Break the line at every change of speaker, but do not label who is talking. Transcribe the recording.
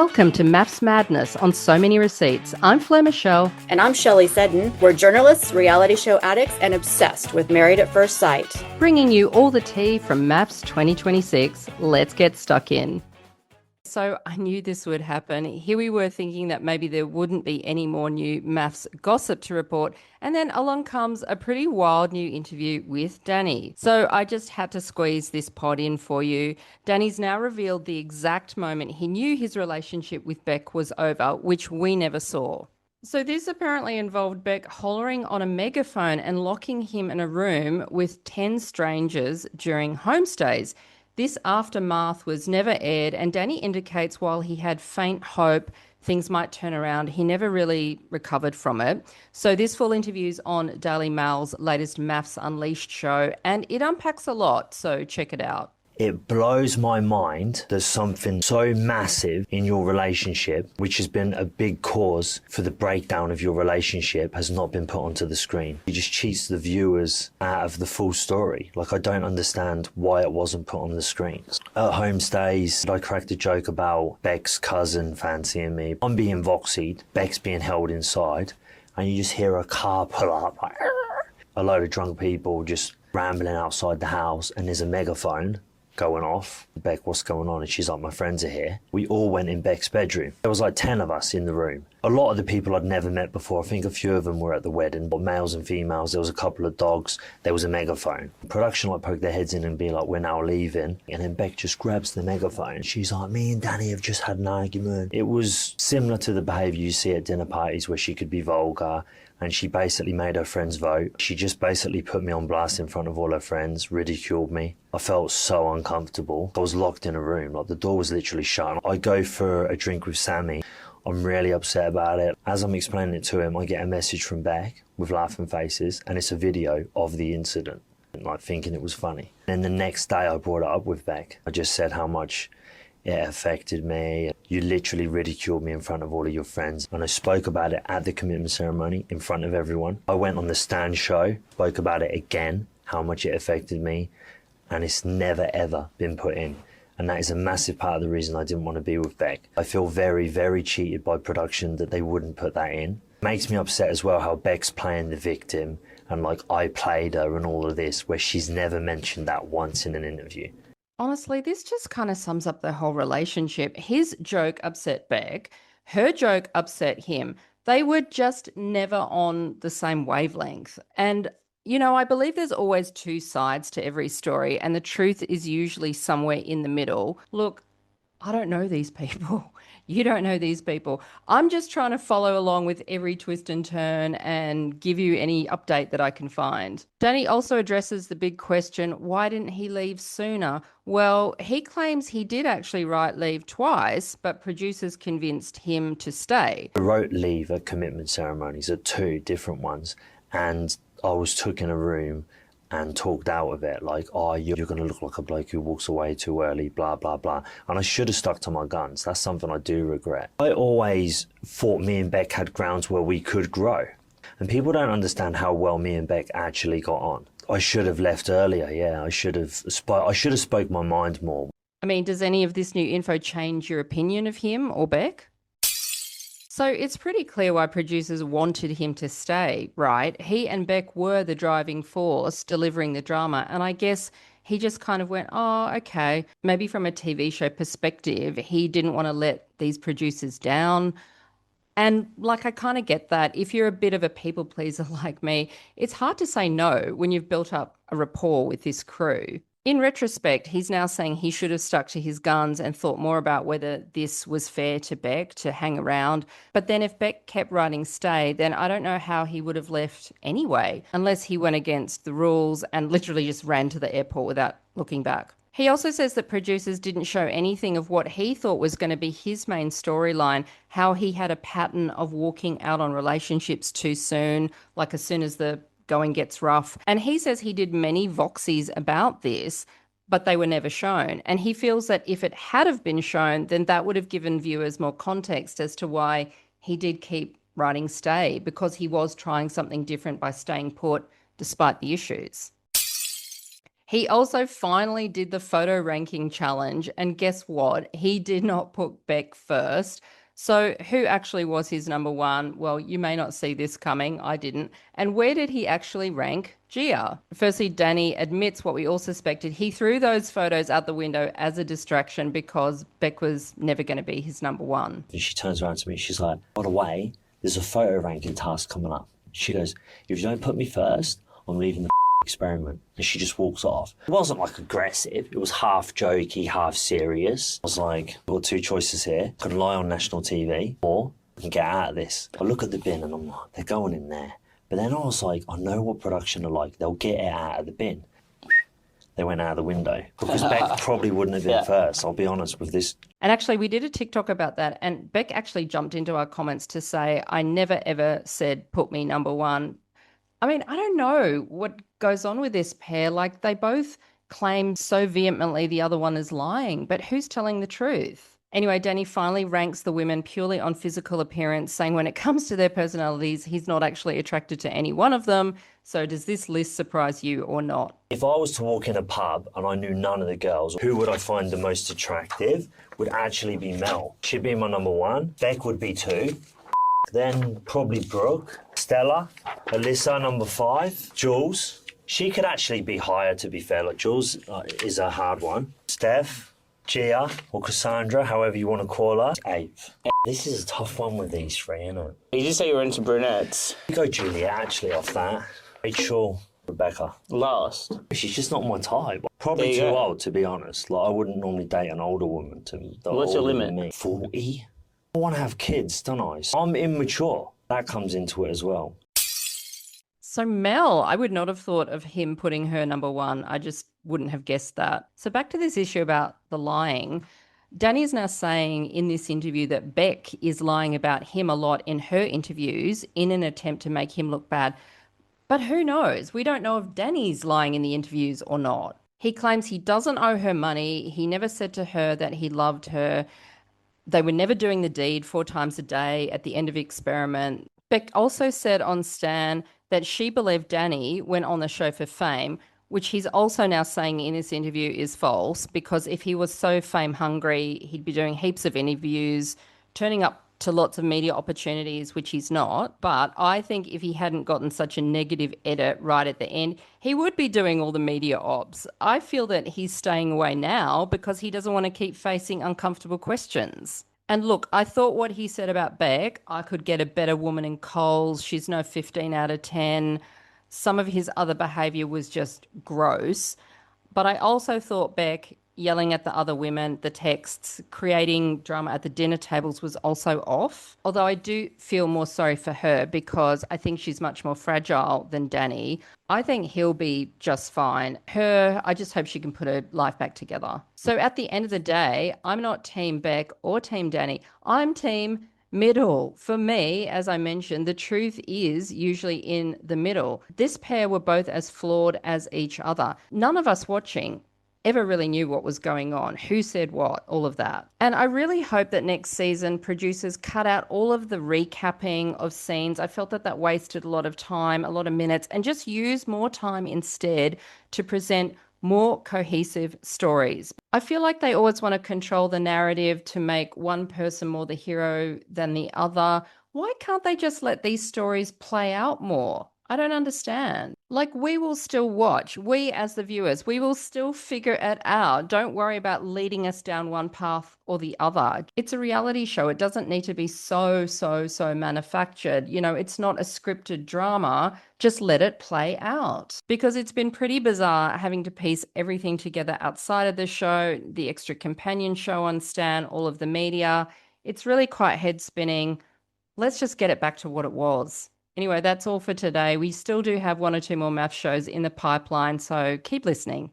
Welcome to MAFS Madness on So Many Receipts. I'm Fleur Michelle.
And I'm Shelley Seddon. We're journalists, reality show addicts, and obsessed with Married at First Sight.
Bringing you all the tea from MAFS 2026. Let's get stuck in. So I knew this would happen. Here we were thinking that maybe there wouldn't be any more new MAFS gossip to report. And then along comes a pretty wild new interview with Danny. So I just had to squeeze this pod in for you. Danny's now revealed the exact moment he knew his relationship with Beck was over, which we never saw. So this apparently involved Beck hollering on a megaphone and locking him in a room with 10 strangers during homestays. This aftermath was never aired, and Danny indicates while he had faint hope things might turn around, he never really recovered from it. So this full interview's on Daily Mail's latest MAFS Unleashed show, and it unpacks a lot, so check it out.
It blows my mind that something so massive in your relationship, which has been a big cause for the breakdown of your relationship, has not been put onto the screen. It just cheats the viewers out of the full story. Like, I don't understand why it wasn't put on the screen. At homestays, I cracked a joke about Beck's cousin fancying me. I'm being voxied, Beck's being held inside, and you just hear a car pull up, like, a load of drunk people just rambling outside the house, and there's a megaphone going off. Beck, what's going on? And she's like, my friends are here. We all went in Beck's bedroom. There was like 10 of us in the room. A lot of the people I'd never met before. I think a few of them were at the wedding, but males and females. There was a couple of dogs. There was a megaphone. Production like poke their heads in and be like, we're now leaving. And then Beck just grabs the megaphone. She's like, me and Danny have just had an argument. It was similar to the behaviour you see at dinner parties where she could be vulgar, and she basically made her friends vote. She just basically put me on blast in front of all her friends, ridiculed me. I felt so uncomfortable. I was locked in a room, like the door was literally shut. I go for a drink with Sammy. I'm really upset about it. As I'm explaining it to him, I get a message from Beck with laughing faces, and it's a video of the incident, like thinking it was funny. Then the next day I brought it up with Beck. I just said how much it affected me. You literally ridiculed me in front of all of your friends. And I spoke about it at the commitment ceremony in front of everyone. I went on the Stan show, spoke about it again, how much it affected me. And it's never ever been put in. And that is a massive part of the reason I didn't want to be with Beck. I feel very, very cheated by production that they wouldn't put that in. Makes me upset as well how Beck's playing the victim and like I played her and all of this, where she's never mentioned that once in an interview.
Honestly, this just kind of sums up the whole relationship. His joke upset Beck. Her joke upset him. They were just never on the same wavelength. And, you know, I believe there's always two sides to every story, and the truth is usually somewhere in the middle. Look, I don't know these people. You don't know these people. I'm just trying to follow along with every twist and turn and give you any update that I can find. Danny also addresses the big question, why didn't he leave sooner? Well, he claims he did actually write leave twice, but producers convinced him to stay.
I wrote leave at commitment ceremonies, at 2 different ones, and I was took in a room and talked out of it, like, oh, you're going to look like a bloke who walks away too early, blah, blah, blah. And I should have stuck to my guns. That's something I do regret. I always thought me and Beck had grounds where we could grow. And people don't understand how well me and Beck actually got on. I should have left earlier, yeah. I should have spoke my mind more.
I mean, does any of this new info change your opinion of him or Beck? So it's pretty clear why producers wanted him to stay, right? He and Beck were the driving force delivering the drama, and I guess he just kind of went, oh, okay. Maybe from a TV show perspective, he didn't want to let these producers down. And like, I kind of get that. If you're a bit of a people pleaser like me, it's hard to say no when you've built up a rapport with this crew. In retrospect, he's now saying he should have stuck to his guns and thought more about whether this was fair to Beck to hang around. But then if Beck kept writing stay, then I don't know how he would have left anyway, unless he went against the rules and literally just ran to the airport without looking back. He also says that producers didn't show anything of what he thought was going to be his main storyline, how he had a pattern of walking out on relationships too soon, like as soon as the going gets rough. And he says he did many voxies about this, but they were never shown. And he feels that if it had have been shown, then that would have given viewers more context as to why he did keep writing stay, because he was trying something different by staying put despite the issues. He also finally did the photo ranking challenge, and guess what? He did not put Beck first. So who actually was his number one? Well, you may not see this coming. I didn't. And where did he actually rank Gia? Firstly, Danny admits what we all suspected. He threw those photos out the window as a distraction because Beck was never going to be his number one.
And she turns around to me, she's like, by the way, there's a photo ranking task coming up. She goes, if you don't put me first, I'm leaving the experiment. And she just walks off. It wasn't like aggressive. It was half jokey, half serious. I was like, I've got two choices here. I can lie on national TV or I can get out of this. I look at the bin and I'm like, they're going in there. But then I was like, I know what production are like. They'll get it out of the bin. They went out of the window. Because Beck probably wouldn't have been first, I'll be honest with this.
And actually, we did a TikTok about that, and Beck actually jumped into our comments to say, I never ever said put me number one. I mean, I don't know what goes on with this pair. Like, they both claim so vehemently the other one is lying, but who's telling the truth? Anyway, Danny finally ranks the women purely on physical appearance, saying when it comes to their personalities, he's not actually attracted to any one of them. So does this list surprise you or not?
If I was to walk in a pub and I knew none of the girls, who would I find the most attractive? Would actually be Mel. She'd be my number one. Beck would be two. Then probably Brooke, Stella, Alyssa, number 5, Jules. She could actually be higher, to be fair. Like, Jules is a hard one. Steph, Gia, or Cassandra, however you want to call her, 8th. This is a tough one with these three, isn't it?
You just say you were into brunettes.
Go Julia, actually, off that. Rachel, Rebecca.
Last.
She's just not my type. Probably too old, to be honest. Like, I wouldn't normally date an older woman.
What's your limit?
Me. 40? I want to have kids, don't I? I'm immature. That comes into it as well.
So Mel, I would not have thought of him putting her number one. I just wouldn't have guessed that. So back to this issue about the lying. Danny is now saying in this interview that Beck is lying about him a lot in her interviews in an attempt to make him look bad. But who knows? We don't know if Danny's lying in the interviews or not. He claims he doesn't owe her money. He never said to her that he loved her. They were never doing the deed 4 times a day at the end of the experiment. Beck also said on Stan that she believed Danny went on the show for fame, which he's also now saying in this interview is false, because if he was so fame hungry, he'd be doing heaps of interviews, turning up to lots of media opportunities, which he's not. But I think if he hadn't gotten such a negative edit right at the end, he would be doing all the media ops. I feel that he's staying away now because he doesn't want to keep facing uncomfortable questions. And look, I thought what he said about Beck, I could get a better woman in Coles. She's no 15 out of 10. Some of his other behaviour was just gross. But I also thought Beck yelling at the other women, the texts, creating drama at the dinner tables was also off. Although I do feel more sorry for her because I think she's much more fragile than Danny. I think he'll be just fine. Her, I just hope she can put her life back together. So at the end of the day, I'm not Team Beck or Team Danny. I'm Team middle. For me, as I mentioned, the truth is usually in the middle. This pair were both as flawed as each other. None of us watching ever really knew what was going on, who said what, all of that. And I really hope that next season producers cut out all of the recapping of scenes. I felt that that wasted a lot of time, a lot of minutes, and just use more time instead to present more cohesive stories. I feel like they always want to control the narrative to make one person more the hero than the other. Why can't they just let these stories play out more? I don't understand. Like, we will still watch. We, as the viewers, we will still figure it out. Don't worry about leading us down one path or the other. It's a reality show. It doesn't need to be so manufactured. You know, it's not a scripted drama. Just let it play out. Because it's been pretty bizarre having to piece everything together outside of the show, the extra companion show on Stan, all of the media. It's really quite head spinning. Let's just get it back to what it was. Anyway, that's all for today. We still do have 1 or 2 more MAFS shows in the pipeline, so keep listening.